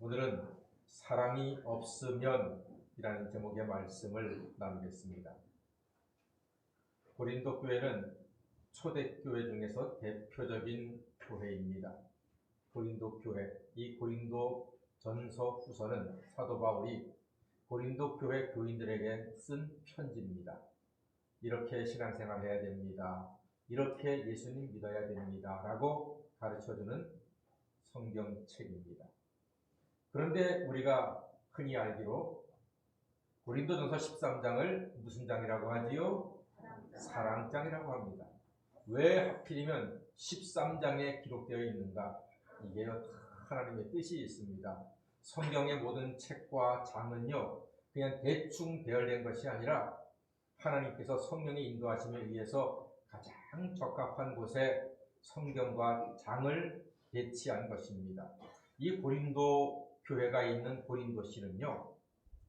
오늘은 사랑이 없으면 이라는 제목의 말씀을 나누겠습니다. 고린도 교회는 초대교회 중에서 대표적인 교회입니다. 고린도 교회, 이 고린도 전서 후서는 사도 바울이 고린도 교회 교인들에게 쓴 편지입니다. 이렇게 신앙생활 해야 됩니다. 이렇게 예수님 믿어야 됩니다. 라고 가르쳐주는 성경책입니다. 그런데 우리가 흔히 알기로 고린도전서 13장을 무슨 장이라고 하지요? 사랑장이라고 합니다. 왜 하필이면 13장에 기록되어 있는가? 이게 하나님의 뜻이 있습니다. 성경의 모든 책과 장은요, 그냥 대충 배열된 것이 아니라 하나님께서 성령의 인도하심에 의해서 가장 적합한 곳에 성경과 장을 배치한 것입니다. 이 고린도 교회가 있는 고린도시는요,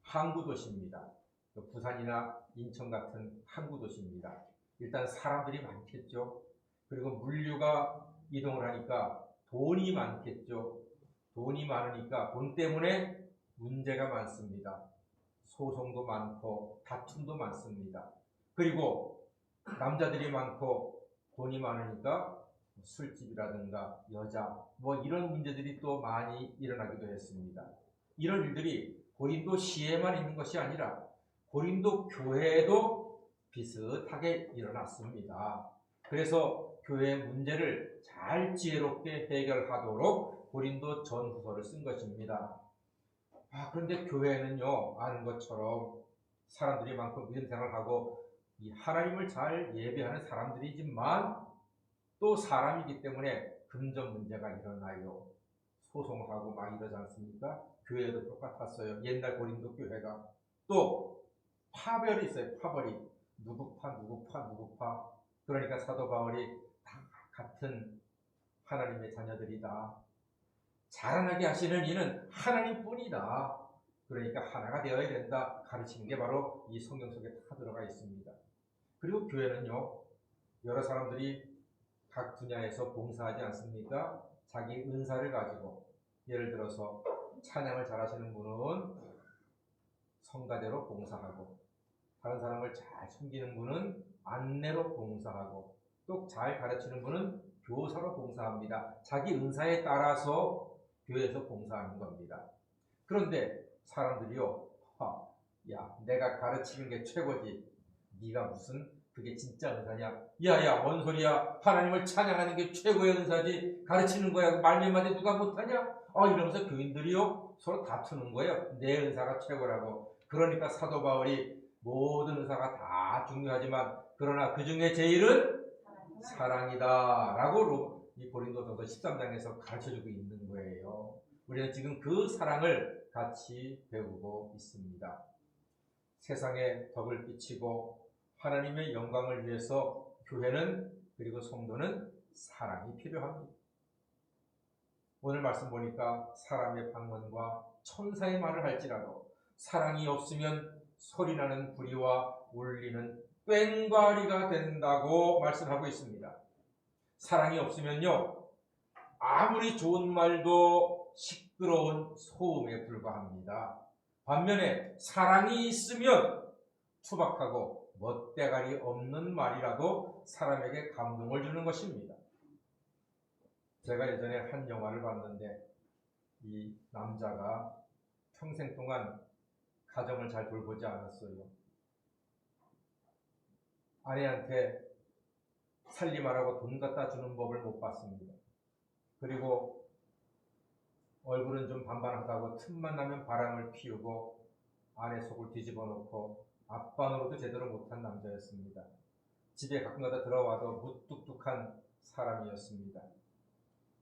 항구도시입니다. 부산이나 인천 같은 항구도시입니다. 일단 사람들이 많겠죠. 그리고 물류가 이동을 하니까 돈이 많겠죠. 돈이 많으니까 돈 때문에 문제가 많습니다. 소송도 많고 다툼도 많습니다. 그리고 남자들이 많고 돈이 많으니까 술집이라든가 여자 이런 문제들이 또 많이 일어나기도 했습니다. 이런 일들이 고린도 시에만 있는 것이 아니라 고린도 교회에도 비슷하게 일어났습니다. 그래서 교회의 문제를 잘 지혜롭게 해결하도록 고린도 전후서를 쓴 것입니다. 그런데 교회는요, 아는 것처럼 사람들이 많고 믿음 생활하고 이 하나님을 잘 예배하는 사람들이지만 또 사람이기 때문에 금전 문제가 일어나요. 소송하고 막 이러지 않습니까? 교회도 똑같았어요. 옛날 고린도 교회가. 또 파별이 있어요. 파벌이. 누구파. 그러니까 사도 바울이 다 같은 하나님의 자녀들이다. 자라나게 하시는 이는 하나님뿐이다. 그러니까 하나가 되어야 된다. 가르치는 게 바로 이 성경 속에 다 들어가 있습니다. 그리고 교회는요, 여러 사람들이 각 분야에서 봉사하지 않습니까? 자기 은사를 가지고, 예를 들어서 찬양을 잘하시는 분은 성가대로 봉사하고, 다른 사람을 잘 섬기는 분은 안내로 봉사하고, 또 잘 가르치는 분은 교사로 봉사합니다. 자기 은사에 따라서 교회에서 봉사하는 겁니다. 그런데 사람들이요, 야, 내가 가르치는 게 최고지. 네가 무슨 그게 진짜 은사냐? 야야, 뭔 소리야? 하나님을 찬양하는 게 최고의 은사지. 가르치는 거야. 말 몇 마디 누가 못하냐? 이러면서 교인들이요, 서로 다투는 거예요. 내 은사가 최고라고. 그러니까 사도 바울이 모든 은사가 다 중요하지만 그러나 그 중에 제일은 사랑이다 라고 이 고린도전서 13장에서 가르쳐주고 있는 거예요. 우리는 지금 그 사랑을 같이 배우고 있습니다. 세상에 덕을 끼치고 하나님의 영광을 위해서 교회는, 그리고 성도는 사랑이 필요합니다. 오늘 말씀 보니까 사람의 방언과 천사의 말을 할지라도 사랑이 없으면 소리나는 부리와 울리는 꽹과리가 된다고 말씀하고 있습니다. 사랑이 없으면요, 아무리 좋은 말도 시끄러운 소음에 불과합니다. 반면에 사랑이 있으면 투박하고 멋대가리 없는 말이라도 사람에게 감동을 주는 것입니다. 제가 예전에 한 영화를 봤는데 이 남자가 평생 동안 가정을 잘 돌보지 않았어요. 아내한테 살림하라고 돈 갖다 주는 법을 못 봤습니다. 그리고 얼굴은 좀 반반하다고 틈만 나면 바람을 피우고 아내 속을 뒤집어 놓고 아빠 노릇도 제대로 못한 남자였습니다. 집에 가끔가다 들어와도 무뚝뚝한 사람이었습니다.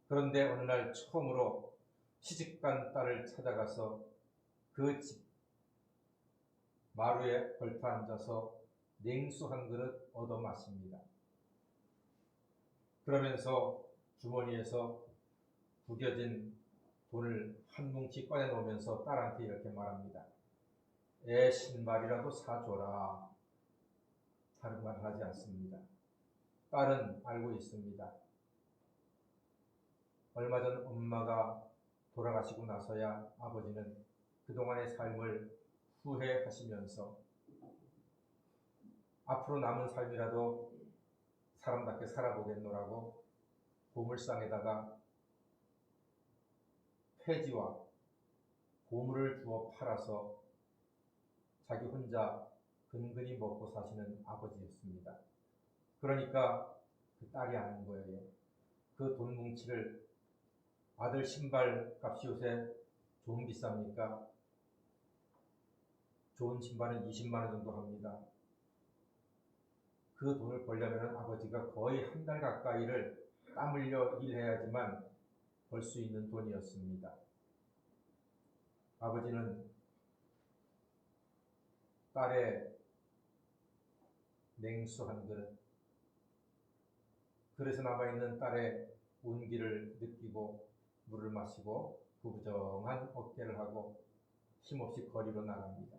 그런데 어느 날 처음으로 시집간 딸을 찾아가서 그 집 마루에 걸터 앉아서 냉수 한 그릇 얻어 마십니다. 그러면서 주머니에서 구겨진 돈을 한 뭉치 꺼내놓으면서 딸한테 이렇게 말합니다. 애 신발이라도 사줘라. 다른 말을 하지 않습니다. 딸은 알고 있습니다. 얼마 전 엄마가 돌아가시고 나서야 아버지는 그동안의 삶을 후회하시면서 앞으로 남은 삶이라도 사람답게 살아보겠노라고 보물상에다가 폐지와 보물을 주어 팔아서 자기 혼자 근근히 먹고 사시는 아버지였습니다. 그러니까 그 딸이 아는 거예요. 그 돈 뭉치를 아들 신발 값이 요새 좀 비쌉니까? 좋은 신발은 20만 원 정도 합니다. 그 돈을 벌려면 아버지가 거의 한 달 가까이를 땀 흘려 일해야지만 벌 수 있는 돈이었습니다. 아버지는 딸의 냉수 한 그릇, 그래서 남아있는 딸의 온기를 느끼고 물을 마시고 구부정한 어깨를 하고 힘없이 거리로 나갑니다.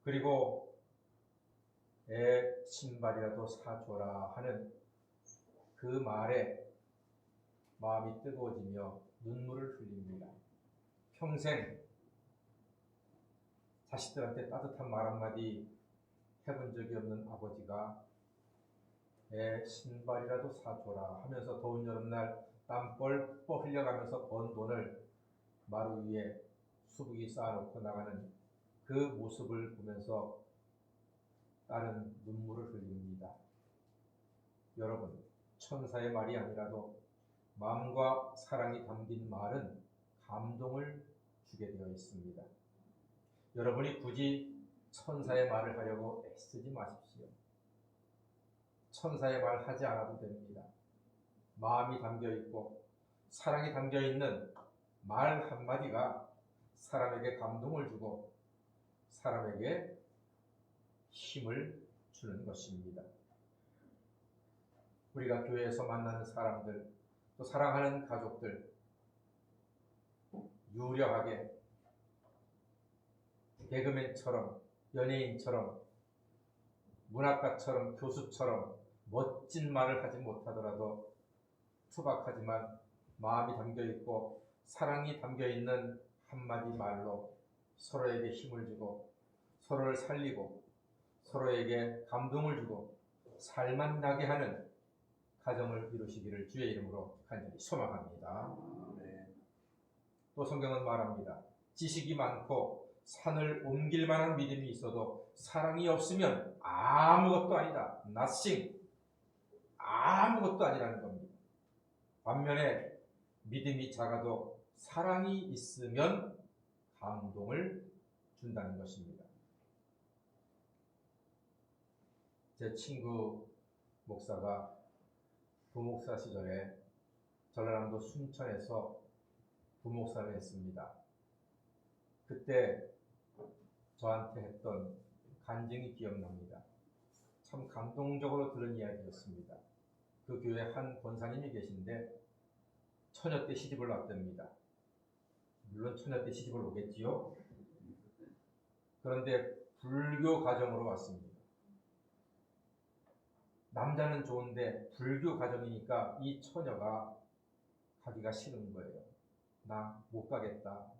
그리고 애 신발이라도 사줘라 하는 그 말에 마음이 뜨거워지며 눈물을 흘립니다. 평생 자식들한테 따뜻한 말 한마디 해본 적이 없는 아버지가 애 신발이라도 사줘라 하면서 더운 여름날 땀 뻘뻘 흘려가면서 번 돈을 마루 위에 수북이 쌓아놓고 나가는 그 모습을 보면서 딸은 눈물을 흘립니다. 여러분, 천사의 말이 아니라도 마음과 사랑이 담긴 말은 감동을 주게 되어 있습니다. 여러분이 굳이 천사의 말을 하려고 애쓰지 마십시오. 천사의 말 하지 않아도 됩니다. 마음이 담겨있고 사랑이 담겨있는 말 한마디가 사람에게 감동을 주고 사람에게 힘을 주는 것입니다. 우리가 교회에서 만나는 사람들, 또 사랑하는 가족들, 유려하게 개그맨처럼, 연예인처럼, 문학가처럼, 교수처럼 멋진 말을 하지 못하더라도 투박하지만 마음이 담겨있고 사랑이 담겨있는 한마디 말로 서로에게 힘을 주고 서로를 살리고 서로에게 감동을 주고 살만 나게 하는 가정을 이루시기를 주의 이름으로 간절히 소망합니다. 또 성경은 말합니다. 지식이 많고 산을 옮길 만한 믿음이 있어도 사랑이 없으면 아무것도 아니다. nothing. 아무것도 아니라는 겁니다. 반면에 믿음이 작아도 사랑이 있으면 감동을 준다는 것입니다. 제 친구 목사가 부목사 시절에 전라남도 순천에서 부목사를 했습니다. 그때 저한테 했던 간증이 기억납니다. 참 감동적으로 들은 이야기였습니다. 그 교회 한 권사님이 계신데 처녀 때 시집을 왔답니다. 물론 처녀 때 시집을 오겠지요. 그런데 불교 가정으로 왔습니다. 남자는 좋은데 불교 가정이니까 이 처녀가 가기가 싫은 거예요. 나 못 가겠다.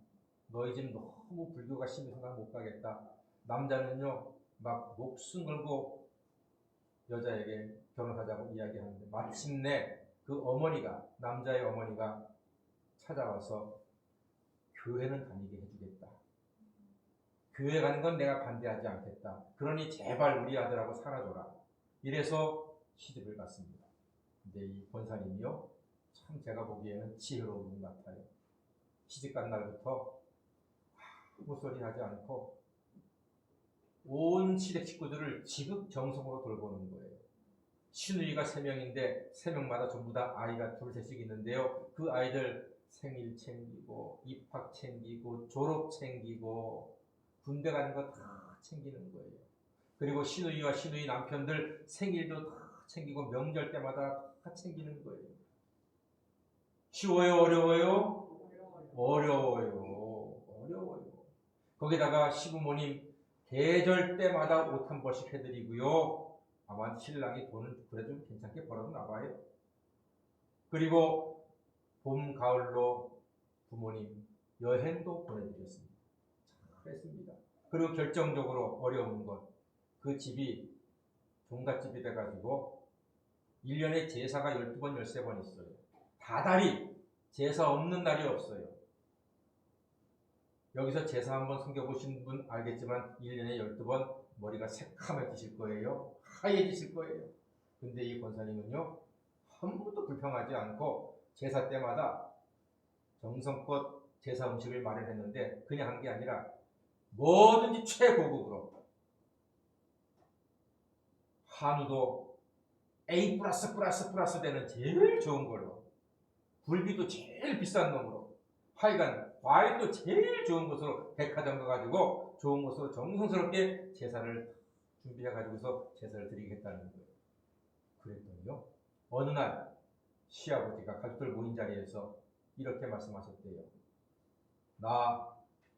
너희 집 너무 불교가 심해서 나 못 가겠다. 남자는요 막 목숨 걸고 여자에게 결혼하자고 이야기하는데 마침내 그 어머니가, 남자의 어머니가 찾아와서 교회는 다니게 해주겠다. 교회 가는 건 내가 반대하지 않겠다. 그러니 제발 우리 아들하고 살아줘라. 이래서 시집을 갔습니다. 근데 이 권사님이요 참 제가 보기에는 지혜로운 분 같아요. 시집 간 날부터 아무 소리 하지 않고 온 시댁 식구들을 지극정성으로 돌보는 거예요. 시누이가 3명인데 3명마다 전부 다 아이가 둘 셋씩 있는데요. 그 아이들 생일 챙기고 입학 챙기고 졸업 챙기고 군대 가는 거 다 챙기는 거예요. 그리고 시누이와 시누이 남편들 생일도 다 챙기고 명절 때마다 다 챙기는 거예요. 쉬워요? 어려워요? 어려워요. 거기다가 시부모님 계절 때마다 옷 한 벌씩 해드리고요. 아마 신랑이 돈을 그래도 괜찮게 벌어나 봐요. 그리고 봄, 가을로 부모님 여행도 보내드렸습니다. 잘했습니다. 그리고 결정적으로 어려운 것, 그 집이 종갓집이 돼가지고 1년에 제사가 12번, 13번 있어요. 다달이 제사 없는 날이 없어요. 여기서 제사 한번 섬겨보신 분 알겠지만 1년에 12번 머리가 새카매지실 거예요. 하얘지실 거예요. 근데 이 권사님은요, 한 번도 불평하지 않고 제사 때마다 정성껏 제사 음식을 마련했는데 그냥 한 게 아니라 뭐든지 최고급으로 한우도 A 플러스 되는 제일 좋은 걸로, 굴비도 제일 비싼 놈으로, 하여간 과일도 제일 좋은 것으로 백화점 가가지고 좋은 것으로 정성스럽게 제사를 준비해가지고서 제사를 드리겠다는 거예요. 그랬더니요, 어느 날 시아버지가 가족들 모인 자리에서 이렇게 말씀하셨대요. 나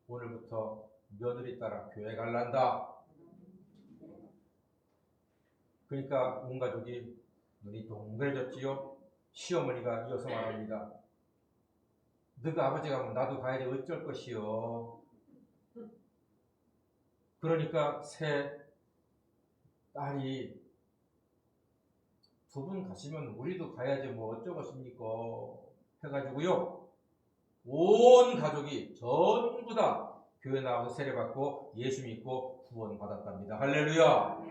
오늘부터 며느리 따라 교회 갈란다. 그러니까 온 가족이 눈이 동그래졌지요. 시어머니가 이어서 말합니다. 너가 아버지 가면 나도 가야지 어쩔 것이요. 그러니까 새 딸이 두 분 가시면 우리도 가야지 뭐 어쩌겠습니까 해가지고요, 온 가족이 전부 다 교회 나와서 세례받고 예수 믿고 구원 받았답니다. 할렐루야.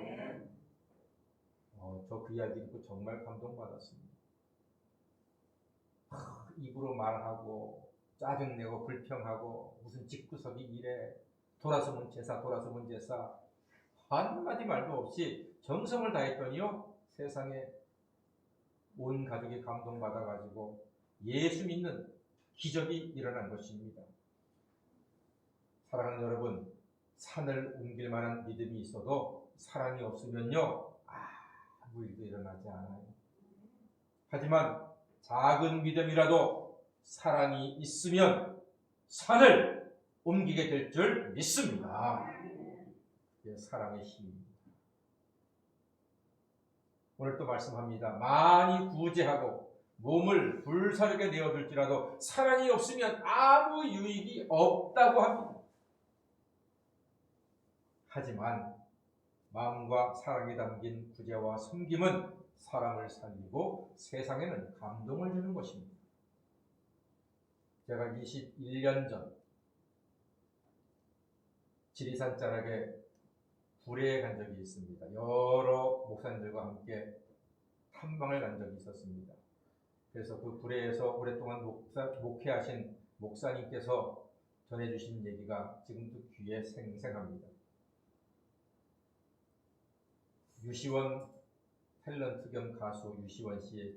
저 그 이야기 듣고 정말 감동받았습니다. 입으로 말하고 짜증내고 불평하고 무슨 집구석이 이래, 돌아서면 제사 한마디 말도 없이 정성을 다했더니요, 세상에 온 가족이 감동받아가지고 예수 믿는 기적이 일어난 것입니다. 사랑하는 여러분, 산을 옮길 만한 믿음이 있어도 사랑이 없으면요, 아무 일도 일어나지 않아요. 하지만 작은 믿음이라도 사랑이 있으면 산을 옮기게 될 줄 믿습니다. 그게 사랑의 힘입니다. 오늘 또 말씀합니다. 많이 구제하고 몸을 불사르게 내어둘지라도 사랑이 없으면 아무 유익이 없다고 합니다. 하지만 마음과 사랑이 담긴 구제와 섬김은 사람을 살리고 세상에는 감동을 주는 것입니다. 제가 21년 전 지리산 자락에 불회에 간 적이 있습니다. 여러 목사님들과 함께 탐방을 간 적이 있었습니다. 그래서 그 불회에서 오랫동안 목회하신 목사님께서 전해주신 얘기가 지금도 귀에 생생합니다. 유시원 탤런트 겸 가수 유시원 씨의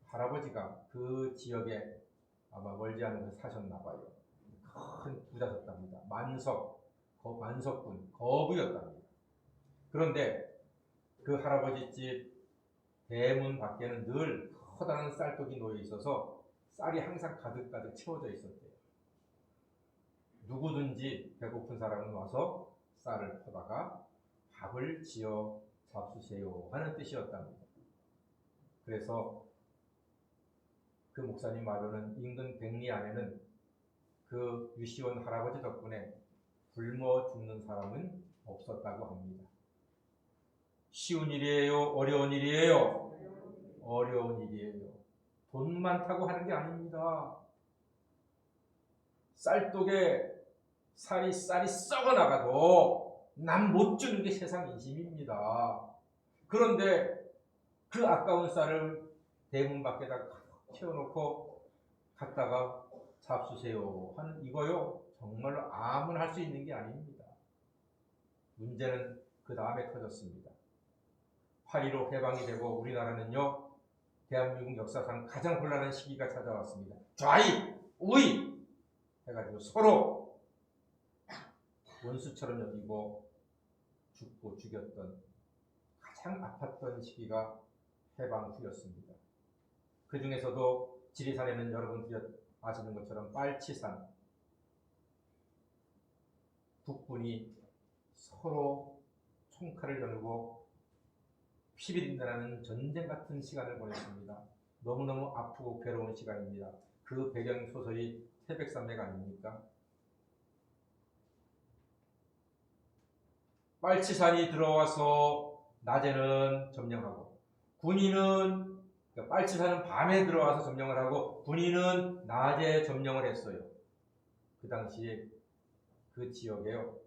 할아버지가 그 지역에 아마 멀지 않은 곳에 사셨나봐요. 큰 부자셨답니다. 만석군 거부였답니다. 그런데 그 할아버지 집 대문 밖에는 늘 커다란 쌀떡이 놓여 있어서 쌀이 항상 가득가득 채워져 있었대요. 누구든지 배고픈 사람은 와서 쌀을 퍼다가 밥을 지어 잡수세요 하는 뜻이었답니다. 그래서 그 목사님 말로는 인근 백리 안에는 그 유시원 할아버지 덕분에 굶어 죽는 사람은 없었다고 합니다. 쉬운 일이에요? 어려운 일이에요? 어려운 일이에요. 돈 많다고 하는 게 아닙니다. 쌀독에 쌀이 썩어나가도 남 못 주는 게 세상 인심입니다. 그런데 그 아까운 쌀을 대문 밖에다 채워놓고 갖다가 잡수세요 하는 이거요, 정말로 아무나 할 수 있는 게 아닙니다. 문제는 그 다음에 터졌습니다. 8.15 해방이 되고 우리나라는요, 대한민국 역사상 가장 혼란한 시기가 찾아왔습니다. 좌익, 우익 해가지고 서로 원수처럼 여기고 죽고 죽였던 가장 아팠던 시기가 해방 후였습니다. 그 중에서도 지리산에는 여러분 아시는 것처럼 빨치산, 국군이 서로 총칼을 겨누고 피비린내나는 전쟁 같은 시간을 보냈습니다. 너무너무 아프고 괴로운 시간입니다. 그 배경 소설이 태백산맥 아닙니까? 빨치산이 들어와서 낮에는 점령하고, 군인은 그러니까 빨치산은 밤에 들어와서 점령을 하고 군인은 낮에 점령을 했어요. 그 당시에 그 지역에요,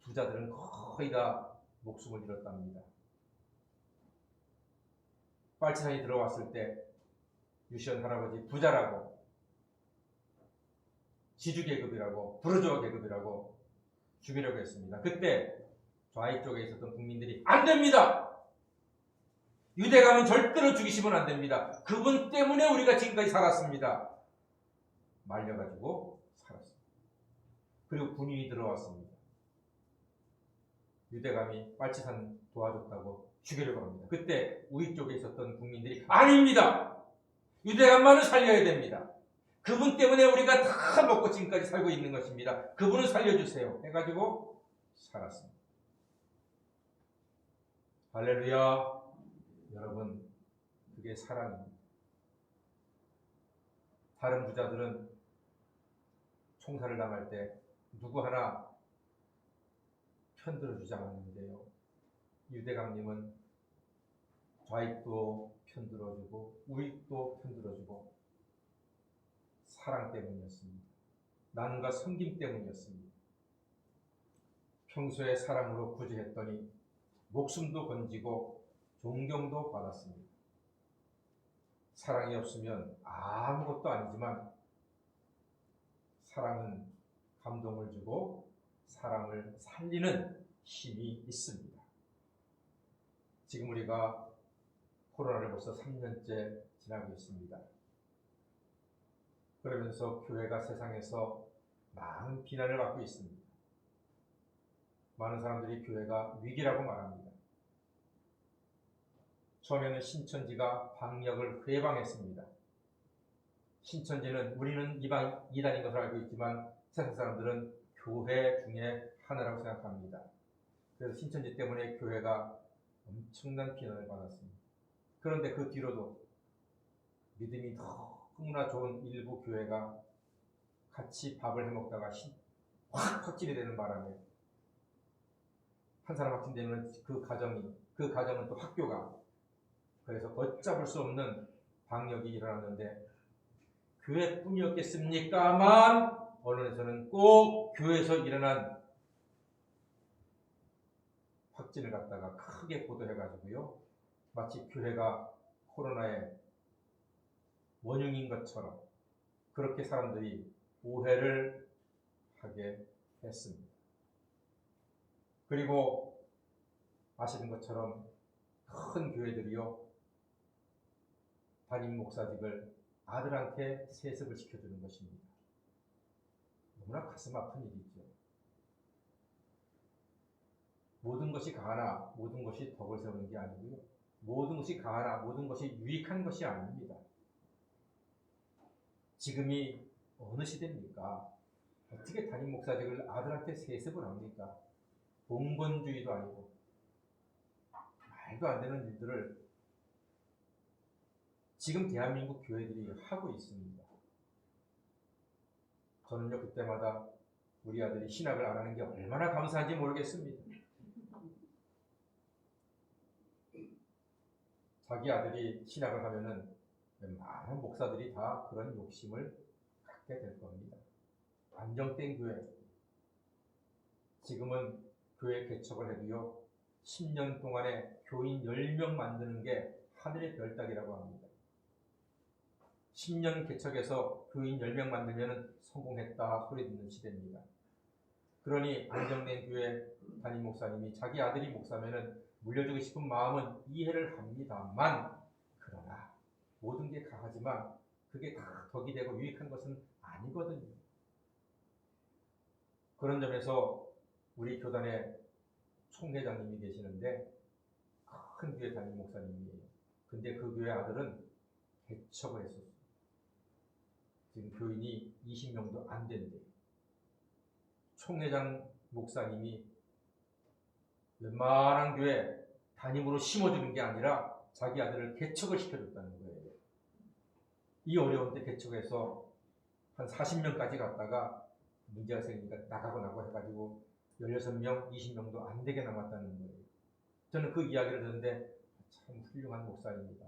부자들은 거의 다 목숨을 잃었답니다. 빨치산이 들어왔을 때 유시원 할아버지 부자라고, 지주계급이라고, 부르주아 계급이라고 죽이려고 했습니다. 그때 좌익 쪽에 있었던 국민들이 안 됩니다! 유대감은 절대로 죽이시면 안 됩니다. 그분 때문에 우리가 지금까지 살았습니다. 말려가지고 살았습니다. 그리고 군인이 들어왔습니다. 유대감이 빨치산 도와줬다고 죽이려고 합니다. 그때 우익 쪽에 있었던 국민들이 아닙니다! 유대감만은 살려야 됩니다. 그분 때문에 우리가 다 먹고 지금까지 살고 있는 것입니다. 그분을 살려주세요. 해가지고 살았습니다. 할렐루야. 여러분, 그게 사랑입니다. 다른 부자들은 총살을 당할 때 누구 하나 편들어주지 않았는데요, 유대감님은 좌익도 편들어주고 우익도 편들어주고 사랑 때문이었습니다. 나눔과 섬김 때문이었습니다. 평소에 사랑으로 구제했더니 목숨도 건지고 존경도 받았습니다. 사랑이 없으면 아무것도 아니지만 사랑은 감동을 주고 사람을 살리는 힘이 있습니다. 지금 우리가 코로나를 벌써 3년째 지나고 있습니다. 그러면서 교회가 세상에서 많은 비난을 받고 있습니다. 많은 사람들이 교회가 위기라고 말합니다. 처음에는 신천지가 방역을 회방했습니다. 신천지는 우리는 이단인 것을 알고 있지만 세상 사람들은 교회 중에 하나라고 생각합니다. 그래서 신천지 때문에 교회가 엄청난 비난을 받았습니다. 그런데 그 뒤로도 믿음이 너무나 좋은 일부 교회가 같이 밥을 해먹다가 확 확진이 되는 바람에 한 사람 확진되면 그 가정은 또 학교가, 그래서 걷잡을 수 없는 방역이 일어났는데 교회뿐이었겠습니까만 언론에서는 꼭 교회에서 일어난 확진을 갖다가 크게 보도해가지고요, 마치 교회가 코로나의 원흉인 것처럼 그렇게 사람들이 오해를 하게 했습니다. 그리고 아시는 것처럼 큰 교회들이요, 담임 목사직을 아들한테 세습을 시켜주는 것입니다. 너무나 가슴 아픈 일이죠. 모든 것이 가하나 모든 것이 덕을 세우는 게 아니고요, 모든 것이 가하나 모든 것이 유익한 것이 아닙니다. 지금이 어느 시대입니까? 어떻게 담임 목사직을 아들한테 세습을 합니까? 봉건주의도 아니고 말도 안 되는 일들을 지금 대한민국 교회들이 하고 있습니다. 저는요, 그때마다 우리 아들이 신학을 안 하는 게 얼마나 감사한지 모르겠습니다. 자기 아들이 신학을 하면은 많은 목사들이 다 그런 욕심을 갖게 될 겁니다. 안정된 교회, 지금은 교회 개척을 해도요, 10년 동안에 교인 10명 만드는 게 하늘의 별 따기라고 합니다. 10년 개척해서 교인 10명 만들면 성공했다 소리 듣는 시대입니다. 그러니 안정된 교회 담임 목사님이 자기 아들이 목사면은 물려주고 싶은 마음은 이해를 합니다만, 그러나 모든 게 가하지만 그게 다 덕이 되고 유익한 것은 아니거든요. 그런 점에서 우리 교단에 총회장님이 계시는데 큰 교회 담임 목사님이에요. 근데 그 교회 아들은 개척을 했었어요. 지금 교인이 20명도 안 된대요. 총회장 목사님이 웬만한 교회 담임으로 심어주는 게 아니라 자기 아들을 개척을 시켜줬다는 거예요. 이 어려운 때 개척해서 한 40명까지 갔다가 문제가 생기니까 나가고 해가지고 16명, 20명도 안 되게 남았다는 거예요. 저는 그 이야기를 듣는데 참 훌륭한 목사입니다.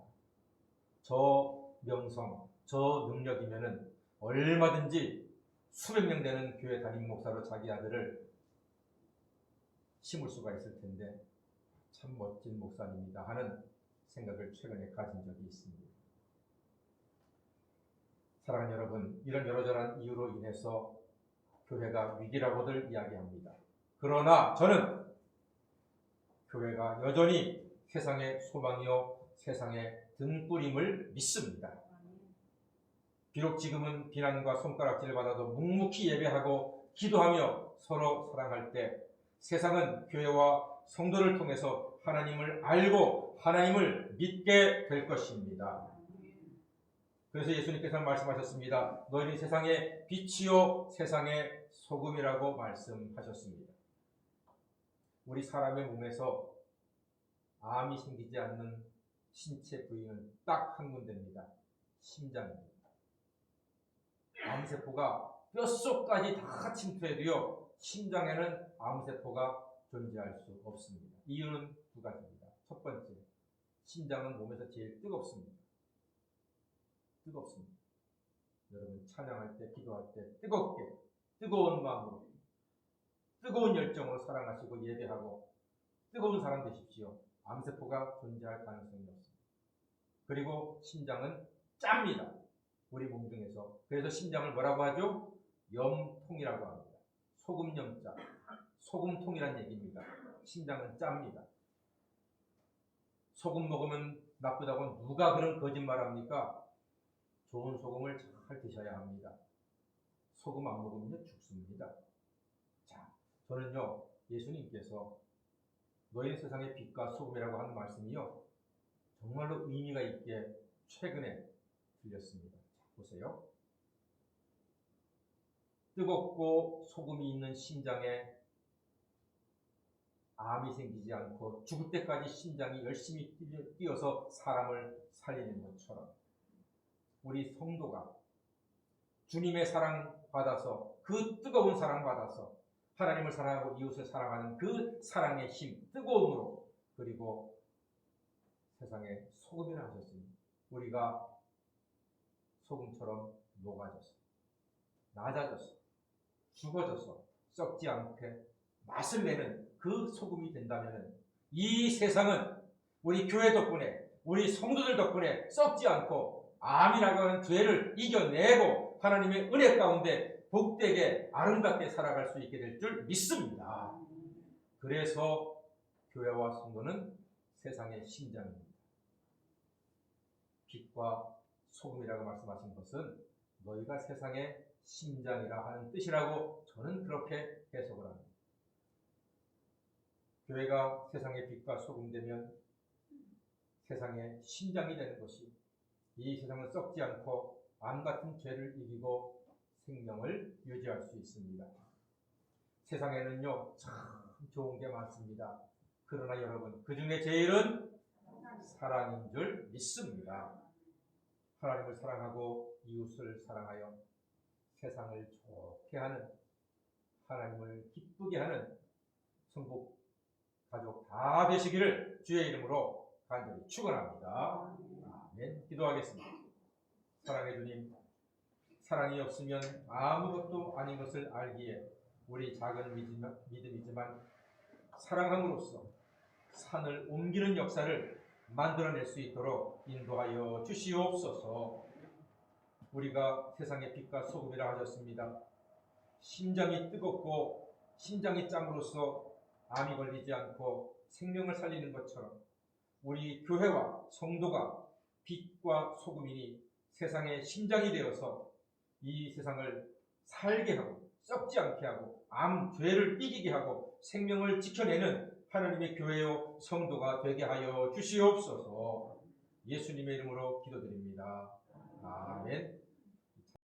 저 명성, 저 능력이면은 얼마든지 수백 명 되는 교회 담임 목사로 자기 아들을 심을 수가 있을 텐데 참 멋진 목사님이다 하는 생각을 최근에 가진 적이 있습니다. 사랑하는 여러분, 이런 여러저런 이유로 인해서 교회가 위기라고들 이야기합니다. 그러나 저는 교회가 여전히 세상의 소망이요 세상의 등불임을 믿습니다. 비록 지금은 비난과 손가락질을 받아도 묵묵히 예배하고 기도하며 서로 사랑할 때 세상은 교회와 성도를 통해서 하나님을 알고 하나님을 믿게 될 것입니다. 그래서 예수님께서 말씀하셨습니다. 너희는 세상의 빛이요 세상의 소금이라고 말씀하셨습니다. 우리 사람의 몸에서 암이 생기지 않는 신체 부위는 딱 한 군데입니다. 심장입니다. 암세포가 뼛속까지 다 침투해도요 심장에는 암세포가 존재할 수 없습니다. 이유는 두 가지입니다. 첫 번째, 심장은 몸에서 제일 뜨겁습니다. 여러분 찬양할 때, 기도할 때 뜨겁게, 뜨거운 마음으로, 뜨거운 열정으로 사랑하시고 예배하고 뜨거운 사람 되십시오. 암세포가 존재할 가능성이 없습니다. 그리고 심장은 짭니다. 우리 몸 중에서. 그래서 심장을 뭐라고 하죠? 염통이라고 합니다. 소금염자, 소금통이란 얘기입니다. 심장은 짭니다. 소금 먹으면 나쁘다고 누가 그런 거짓말합니까? 좋은 소금을 잘 드셔야 합니다. 소금 안 먹으면 죽습니다. 자, 저는요 예수님께서 너희 세상의 빛과 소금이라고 하는 말씀이요 정말로 의미가 있게 최근에 들렸습니다. 자, 보세요. 뜨겁고 소금이 있는 심장에 암이 생기지 않고 죽을 때까지 심장이 열심히 뛰어서 사람을 살리는 것처럼 우리 성도가 주님의 사랑 받아서 그 뜨거운 사랑 받아서 하나님을 사랑하고 이웃을 사랑하는 그 사랑의 힘, 뜨거움으로 그리고 세상에 소금이라 하셨으니 우리가 소금처럼 녹아져서 낮아져서 죽어져서 썩지 않게 맛을 내는 그 소금이 된다면 이 세상은 우리 교회 덕분에 우리 성도들 덕분에 썩지 않고 암이라고 하는 죄를 이겨내고 하나님의 은혜 가운데 복되게 아름답게 살아갈 수 있게 될 줄 믿습니다. 그래서 교회와 성도는 세상의 심장입니다. 빛과 소금이라고 말씀하신 것은 너희가 세상의 심장이라 하는 뜻이라고 저는 그렇게 해석을 합니다. 교회가 세상의 빛과 소금 되면 세상의 심장이 되는 것이 이 세상을 썩지 않고 암 같은 죄를 이기고 생명을 유지할 수 있습니다. 세상에는요 참 좋은 게 많습니다. 그러나 여러분 그 중에 제일은 사랑인 줄 믿습니다. 하나님을 사랑하고 이웃을 사랑하여 세상을 좋게 하는 하나님을 기쁘게 하는 성국 가족 다 되시기를 주의 이름으로 간절히 축원합니다. 아멘. 기도하겠습니다. 사랑의 주님, 사랑이 없으면 아무것도 아닌 것을 알기에 우리 작은 믿음이지만 사랑함으로써 산을 옮기는 역사를 만들어낼 수 있도록 인도하여 주시옵소서. 우리가 세상의 빛과 소금이라 하셨습니다. 심장이 뜨겁고 심장이 짬으로써 암이 걸리지 않고 생명을 살리는 것처럼 우리 교회와 성도가 빛과 소금이니 세상의 심장이 되어서 이 세상을 살게 하고 썩지 않게 하고 암, 죄를 이기게 하고 생명을 지켜내는 하나님의 교회요 성도가 되게 하여 주시옵소서. 예수님의 이름으로 기도드립니다. 아멘.